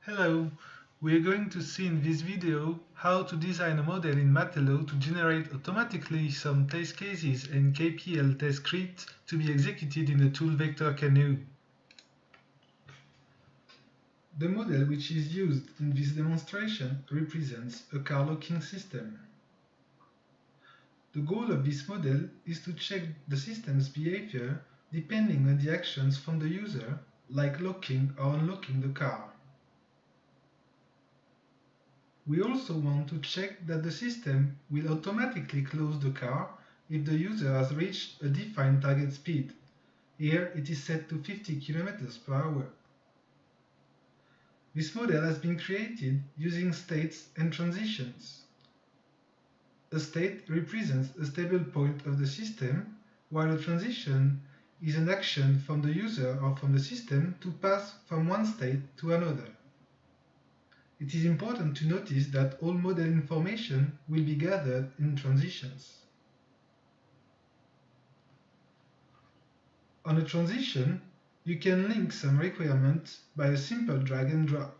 Hello, we are going to see in this video how to design a model in MaTeLo to generate automatically some test cases and CAPL test scripts to be executed in the tool VECTOR CANoe. The model which is used in this demonstration represents a car locking system. The goal of this model is to check the system's behavior depending on the actions from the user, like locking or unlocking the car. We also want to check that the system will automatically close the car if the user has reached a defined target speed. Here it is set to 50 km/h. This model has been created using states and transitions. A state represents a stable point of the system, while a transition is an action from the user or from the system to pass from one state to another. It is important to notice that all model information will be gathered in transitions. On a transition, you can link some requirements by a simple drag and drop.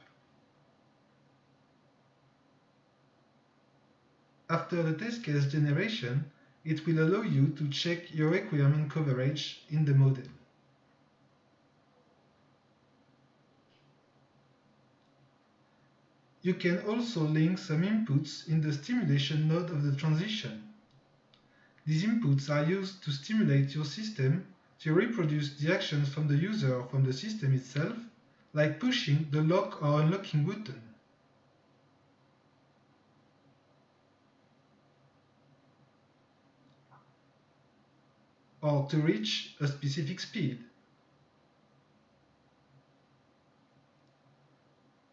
After the test case generation, it will allow you to check your requirement coverage in the model. You can also link some inputs in the stimulation node of the transition. These inputs are used to stimulate your system to reproduce the actions from the user or from the system itself, like pushing the lock or unlocking button. Or to reach a specific speed.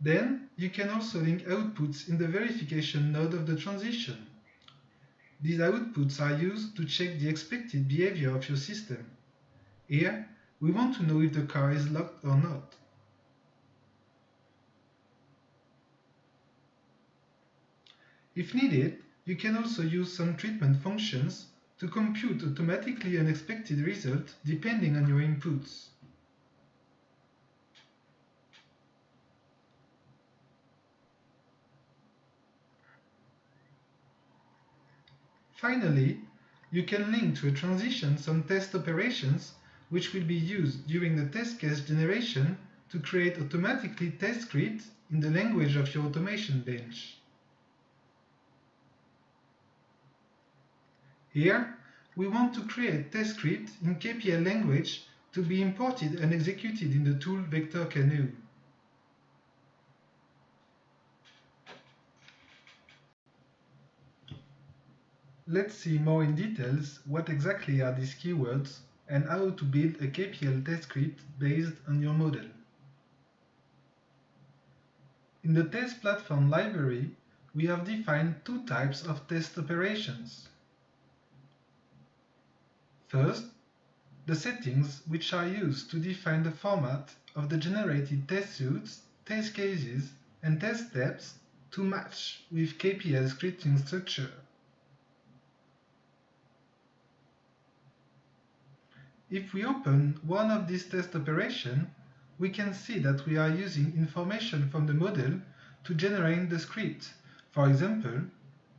Then, you can also link outputs in the verification node of the transition. These outputs are used to check the expected behavior of your system. Here, we want to know if the car is locked or not. If needed, you can also use some treatment functions to compute automatically an expected result depending on your inputs. Finally, you can link to a transition some test operations which will be used during the test case generation to create automatically test scripts in the language of your automation bench. Here, we want to create test script in CAPL language to be imported and executed in the tool VECTOR CANoe. Let's see more in details what exactly are these keywords and how to build a CAPL test script based on your model. In the test platform library, we have defined two types of test operations. First, the settings which are used to define the format of the generated test suites, test cases, and test steps to match with CAPL scripting structure. If we open one of these test operations, we can see that we are using information from the model to generate the script. For example,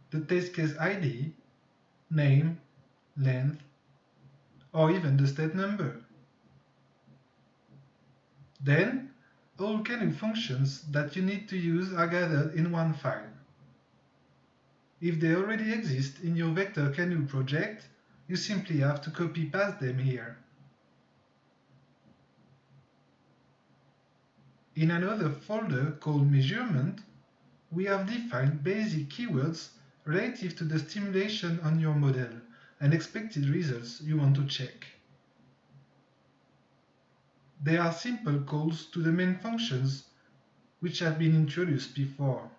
the test case ID, name, length, or even the state number. Then, all CANoe functions that you need to use are gathered in one file. If they already exist in your VECTOR CANoe project, you simply have to copy-paste them here. In another folder called Measurement, we have defined basic keywords relative to the stimulation on your model and expected results you want to check. They are simple calls to the main functions which have been introduced before.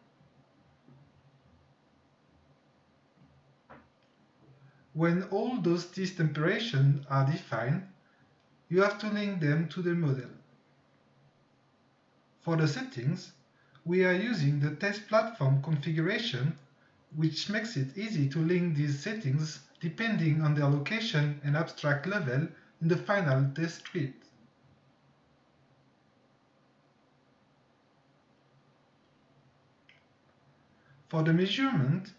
When all those test operations are defined, you have to link them to the model. For the settings, we are using the test platform configuration, which makes it easy to link these settings depending on their location and abstract level in the final test script. For the measurement,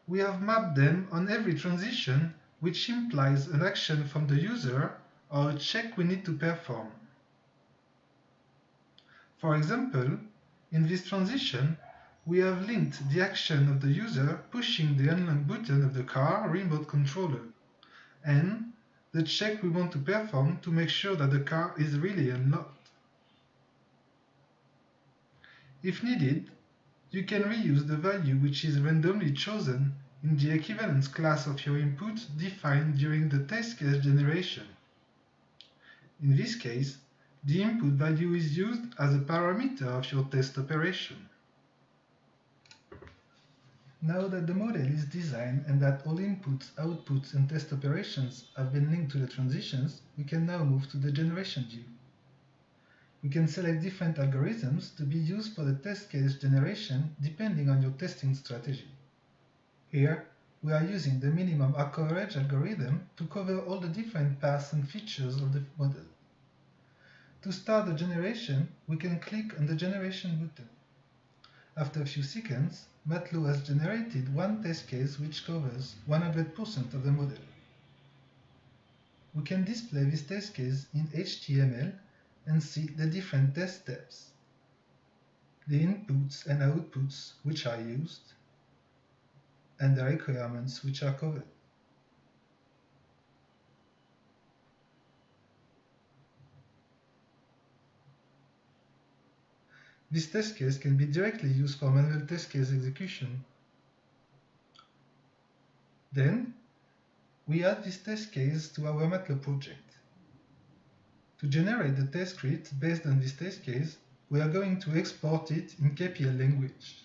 we have mapped them on every transition, which implies an action from the user or a check we need to perform. For example, in this transition, we have linked the action of the user pushing the unlock button of the car remote controller and the check we want to perform to make sure that the car is really unlocked. If needed, you can reuse the value which is randomly chosen in the equivalence class of your input defined during the test case generation. In this case, the input value is used as a parameter of your test operation. Now that the model is designed and that all inputs, outputs, and test operations have been linked to the transitions, we can now move to the generation view. We can select different algorithms to be used for the test case generation depending on your testing strategy. Here, we are using the minimum R coverage algorithm to cover all the different paths and features of the model. To start the generation, we can click on the generation button. After a few seconds, MaTeLo has generated one test case which covers 100% of the model. We can display this test case in HTML and see the different test steps, the inputs and outputs which are used, and the requirements which are covered. This test case can be directly used for manual test case execution. Then, we add this test case to our MaTeLo project. To generate the test script based on this test case, we are going to export it in CAPL language.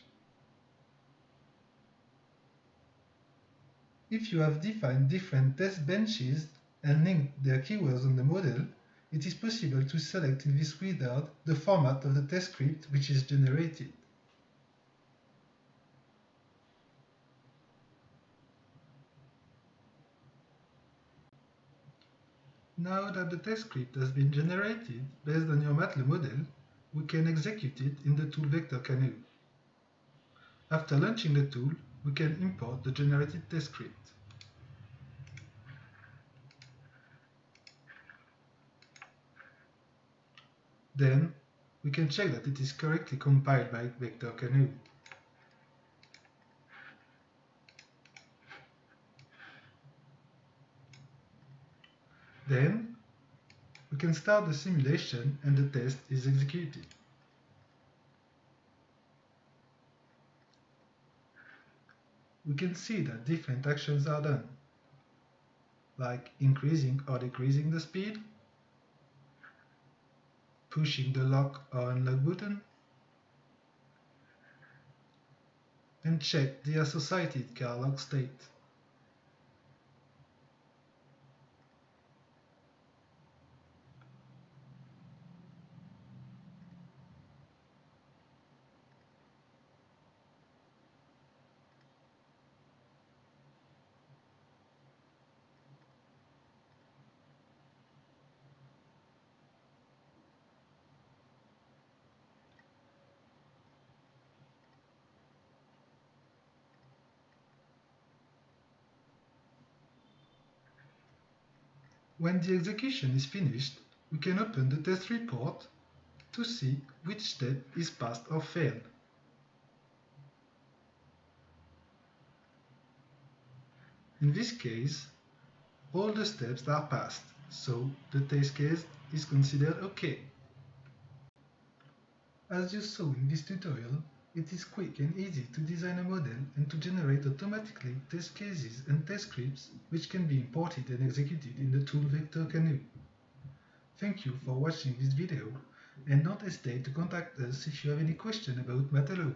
If you have defined different test benches and linked their keywords on the model, it is possible to select in this wizard the format of the test script which is generated. Now that the test script has been generated based on your MaTeLo model, we can execute it in the tool VECTOR CANoe. After launching the tool, we can import the generated test script. Then, we can check that it is correctly compiled by VECTOR CANoe. Then, we can start the simulation and the test is executed. We can see that different actions are done, like increasing or decreasing the speed, pushing the lock or unlock button, and check the associated car lock state. When the execution is finished, we can open the test report to see which step is passed or failed. In this case, all the steps are passed, so the test case is considered OK. As you saw in this tutorial, it is quick and easy to design a model and to generate automatically test cases and test scripts which can be imported and executed in the tool VECTOR CANoe. Thank you for watching this video and don't hesitate to contact us if you have any question about MaTeLo.